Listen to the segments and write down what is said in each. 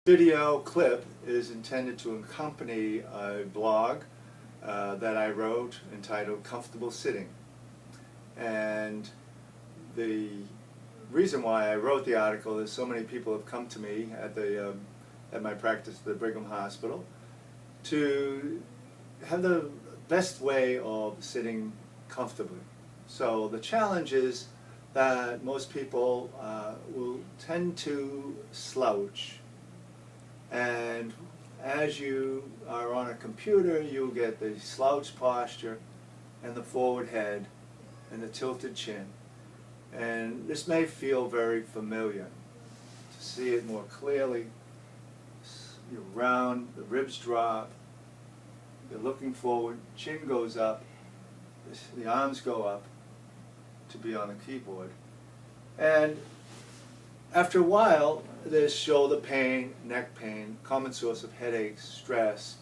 Video clip is intended to accompany a blog that I wrote entitled Comfortable Sitting. And the reason why I wrote the article is so many people have come to me at my practice at the Brigham Hospital to have the best way of sitting comfortably. So the challenge is that most people will tend to slouch, and as you are on a computer you'll get the slouch posture and the forward head and the tilted chin, and this may feel very familiar. To see it more clearly, you're round, the ribs drop, you're looking forward, chin goes up, the arms go up to be on the keyboard. And after a while, there's shoulder pain, neck pain, common source of headaches, stress,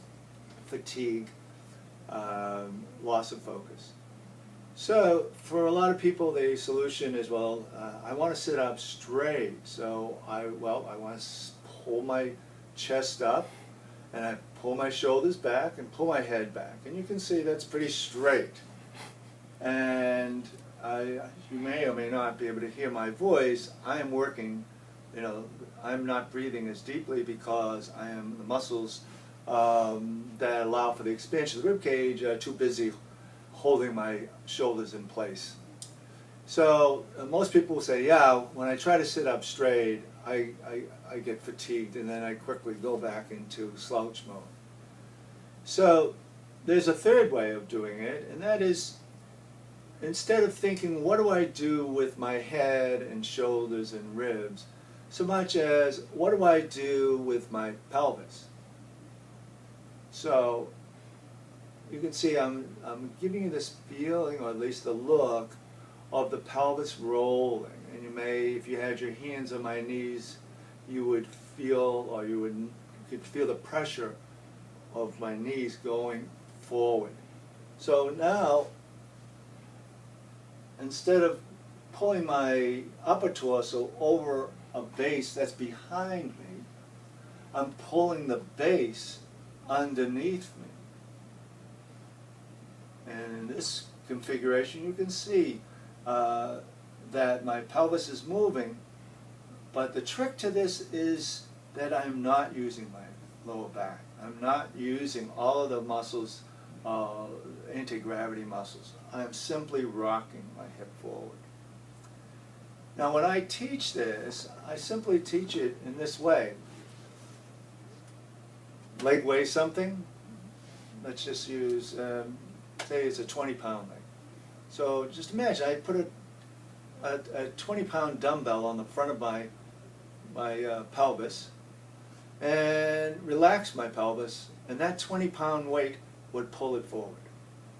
fatigue, loss of focus. So for a lot of people, the solution is, well, I want to sit up straight. So I want to pull my chest up, and I pull my shoulders back and pull my head back. And you can see that's pretty straight. And you may or may not be able to hear my voice. I am working, I'm not breathing as deeply because the muscles that allow for the expansion of the rib cage are too busy holding my shoulders in place. So most people will say, yeah, when I try to sit up straight, I get fatigued, and then I quickly go back into slouch mode. So there's a third way of doing it, and that is, instead of thinking, what do I do with my head and shoulders and ribs, so much as, what do I do with my pelvis? So you can see I'm giving you this feeling, or at least the look, of the pelvis rolling. And you may, if you had your hands on my knees, you would feel, or you could feel the pressure of my knees going forward. So now, instead of pulling my upper torso over a base that's behind me, I'm pulling the base underneath me. And in this configuration you can see that my pelvis is moving, but the trick to this is that I'm not using my lower back. I'm not using all of the muscles, anti-gravity muscles. I'm simply rocking my hip forward. Now when I teach this, I simply teach it in this way. Leg weighs something. Let's just use, say it's a 20-pound leg. So just imagine I put a 20-pound dumbbell on the front of my pelvis and relax my pelvis, and that 20-pound weight would pull it forward.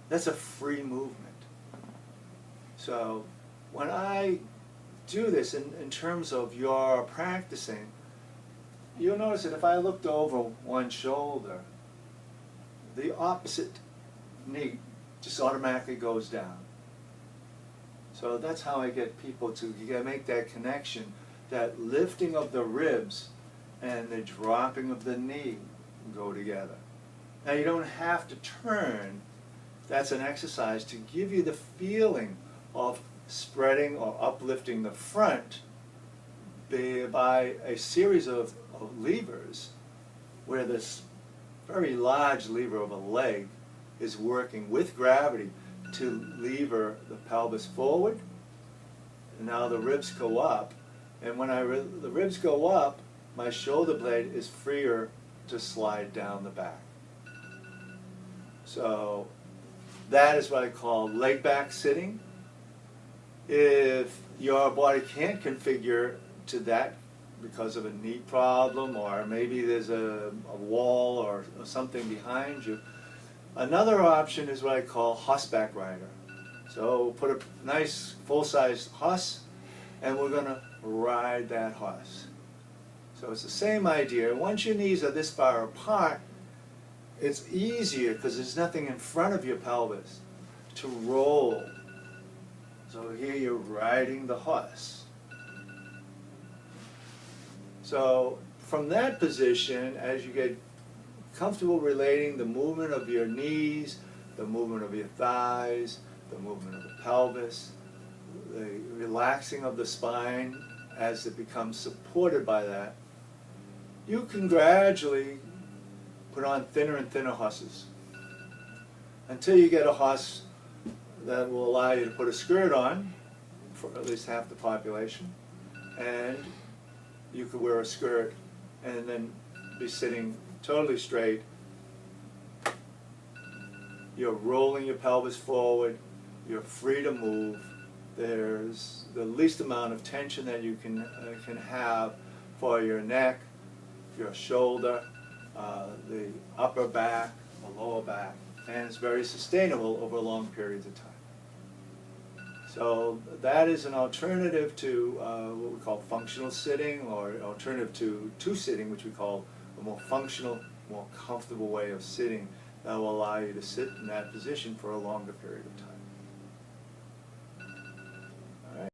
That's a free movement. So when I do this in terms of your practicing, you'll notice that if I looked over one shoulder, the opposite knee just automatically goes down. So that's how I get people to make that connection, that lifting of the ribs and the dropping of the knee go together. Now you don't have to turn. That's an exercise to give you the feeling of spreading or uplifting the front by a series of levers, where this very large lever of a leg is working with gravity to lever the pelvis forward. And now the ribs go up, and when the ribs go up, my shoulder blade is freer to slide down the back. So that is what I call leg back sitting. If your body can't configure to that because of a knee problem, or maybe there's a wall or something behind you, another option is what I call horseback rider. So put a nice full-size horse, and we're going to ride that horse. So it's the same idea. Once your knees are this far apart, it's easier, because there's nothing in front of your pelvis, to roll. So here you're riding the horse. So from that position, as you get comfortable relating the movement of your knees, the movement of your thighs, the movement of the pelvis, the relaxing of the spine as it becomes supported by that, you can gradually put on thinner and thinner hosses until you get a hoss that will allow you to put a skirt on for at least half the population, and you could wear a skirt and then be sitting totally straight. You're rolling your pelvis forward, you're free to move. There's the least amount of tension that you can have for your neck, your shoulder, the upper back, the lower back, and it's very sustainable over long periods of time. So that is an alternative to what we call functional sitting, or alternative to sitting, which we call a more functional, more comfortable way of sitting that will allow you to sit in that position for a longer period of time.